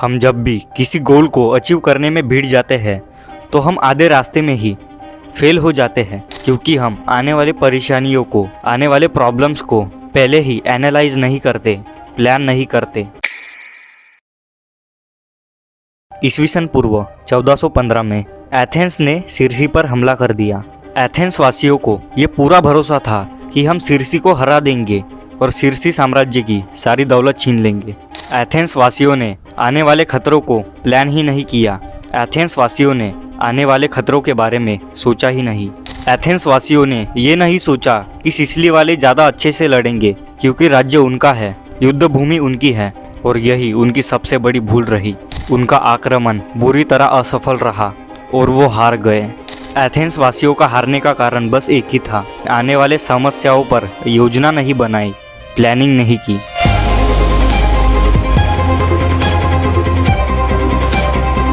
हम जब भी किसी गोल को अचीव करने में भिड़ जाते हैं तो हम आधे रास्ते में ही फेल हो जाते हैं, क्योंकि हम आने वाले परेशानियों को, आने वाले प्रॉब्लम्स को पहले ही एनालाइज नहीं करते, प्लान नहीं करते। ईस्वी सन पूर्व 1415 में एथेंस ने सिरसी पर हमला कर दिया। एथेंस वासियों को ये पूरा भरोसा था कि हम सिरसी को हरा देंगे और सिरसी साम्राज्य की सारी दौलत छीन लेंगे। एथेंस वासियों ने आने वाले खतरों को प्लान ही नहीं किया। एथेंस वासियों ने आने वाले खतरों के बारे में सोचा ही नहीं। एथेंस वासियों ने ये नहीं सोचा कि सिसिली वाले ज़्यादा अच्छे से लड़ेंगे, क्योंकि राज्य उनका है, युद्ध भूमि उनकी है, और यही उनकी सबसे बड़ी भूल रही। उनका आक्रमण बुरी तरह असफल रहा और वो हार गए। एथेंस वासियों का हारने का कारण बस एक ही था, आने वाले समस्याओं पर योजना नहीं बनाई, प्लानिंग नहीं की।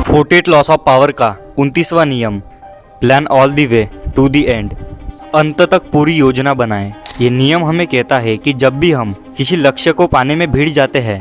फोर्टेट लॉस ऑफ पावर का 29वां नियम, plan all the way to the end, अंत तक पूरी योजना बनाएं। ये नियम हमें कहता है कि जब भी हम किसी लक्ष्य को पाने में भिड़ जाते हैं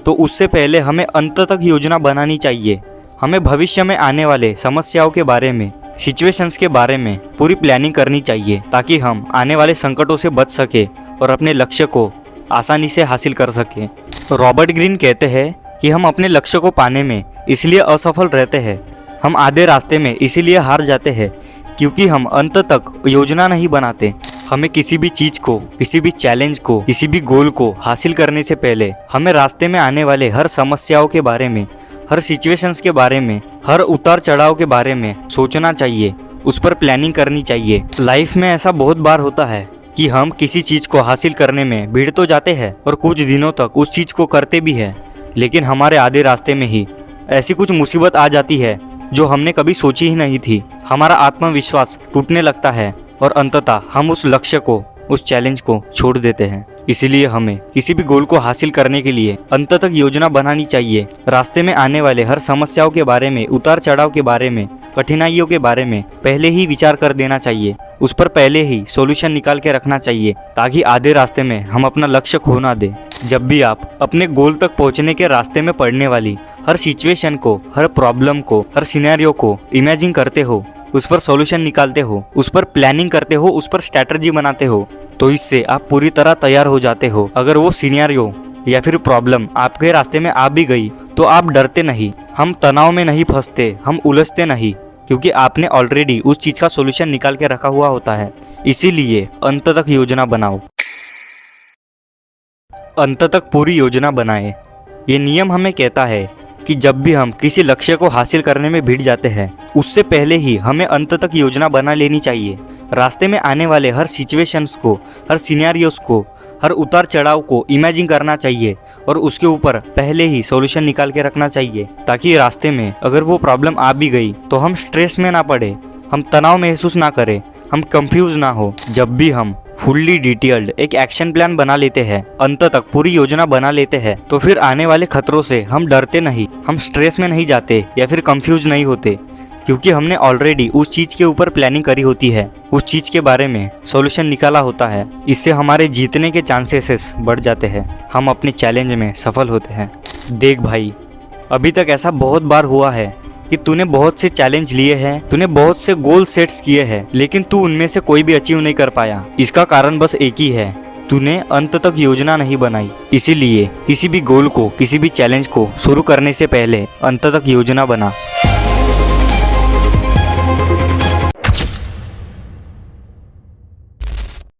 तो उससे पहले हमें अंत तक योजना बनानी चाहिए। हमें भविष्य में आने वाले समस्याओं के बारे में, सिचुएशंस के बारे में पूरी प्लानिंग करनी चाहिए, ताकि हम आने वाले संकटों से बच सके और अपने लक्ष्य को आसानी से हासिल कर सकें। रॉबर्ट ग्रीन कहते हैं कि हम अपने लक्ष्य को पाने में इसलिए असफल रहते हैं, हम आधे रास्ते में इसीलिए हार जाते हैं क्योंकि हम अंत तक योजना नहीं बनाते। हमें किसी भी चीज़ को, किसी भी चैलेंज को, किसी भी गोल को हासिल करने से पहले हमें रास्ते में आने वाले हर समस्याओं के बारे में, हर सिचुएशंस के बारे में, हर उतार चढ़ाव के बारे में सोचना चाहिए, उस पर प्लानिंग करनी चाहिए। लाइफ में ऐसा बहुत बार होता है कि हम किसी चीज़ को हासिल करने में भिड़ तो जाते हैं और कुछ दिनों तक उस चीज़ को करते भी हैं, लेकिन हमारे आधे रास्ते में ही ऐसी कुछ मुसीबत आ जाती है जो हमने कभी सोची ही नहीं थी। हमारा आत्मविश्वास टूटने लगता है और अंततः हम उस लक्ष्य को, उस चैलेंज को छोड़ देते हैं। इसीलिए हमें किसी भी गोल को हासिल करने के लिए अंत तक योजना बनानी चाहिए। रास्ते में आने वाले हर समस्याओं के बारे में, उतार चढ़ाव के बारे में, कठिनाइयों के बारे में पहले ही विचार कर देना चाहिए, उस पर पहले ही सॉल्यूशन निकाल के रखना चाहिए, ताकि आधे रास्ते में हम अपना लक्ष्य खो ना दें। जब भी आप अपने गोल तक पहुंचने के रास्ते में पड़ने वाली हर सिचुएशन को, हर प्रॉब्लम को, हर सिनेरियो को इमेजिन करते हो, उस पर सॉल्यूशन निकालते हो, उस पर प्लानिंग करते हो, उस पर स्ट्रैटेजी बनाते हो, तो इससे आप पूरी तरह तैयार हो जाते हो। अगर वो सिनेरियो या फिर प्रॉब्लम आपके रास्ते में आ भी गई तो आप डरते नहीं, हम तनाव में नहीं फंसते, हम उलझते नहीं, क्योंकि आपने ऑलरेडी उस चीज़ का सॉल्यूशन निकाल के रखा हुआ होता है। इसीलिए अंत तक योजना बनाओ, अंत तक पूरी योजना बनाएं। ये नियम हमें कहता है कि जब भी हम किसी लक्ष्य को हासिल करने में भिड़ जाते हैं उससे पहले ही हमें अंत तक योजना बना लेनी चाहिए। रास्ते में आने वाले हर सिचुएशंस को, हर सिनेरियोस को, हर उतार चढ़ाव को इमेजिन करना चाहिए और उसके ऊपर पहले ही सॉल्यूशन निकाल के रखना चाहिए, ताकि रास्ते में अगर वो प्रॉब्लम आ भी गई तो हम स्ट्रेस में ना पड़े, हम तनाव महसूस ना करें, हम कंफ्यूज ना हो। जब भी हम फुल्ली डिटेल्ड एक एक्शन प्लान बना लेते हैं, अंत तक पूरी योजना बना लेते हैं, तो फिर आने वाले खतरों से हम डरते नहीं, हम स्ट्रेस में नहीं जाते या फिर कंफ्यूज नहीं होते, क्योंकि हमने ऑलरेडी उस चीज़ के ऊपर प्लानिंग करी होती है, उस चीज़ के बारे में सॉल्यूशन निकाला होता है। इससे हमारे जीतने के चांसेस बढ़ जाते हैं, हम अपने चैलेंज में सफल होते हैं। देख भाई, अभी तक ऐसा बहुत बार हुआ है कि तूने बहुत से चैलेंज लिए हैं, तूने बहुत से गोल सेट्स किए हैं, लेकिन तू उनमें से कोई भी अचीव नहीं कर पाया। इसका कारण बस एक ही है, तूने अंत तक योजना नहीं बनाई। इसीलिए किसी भी गोल को, किसी भी चैलेंज को शुरू करने से पहले अंत तक योजना बना।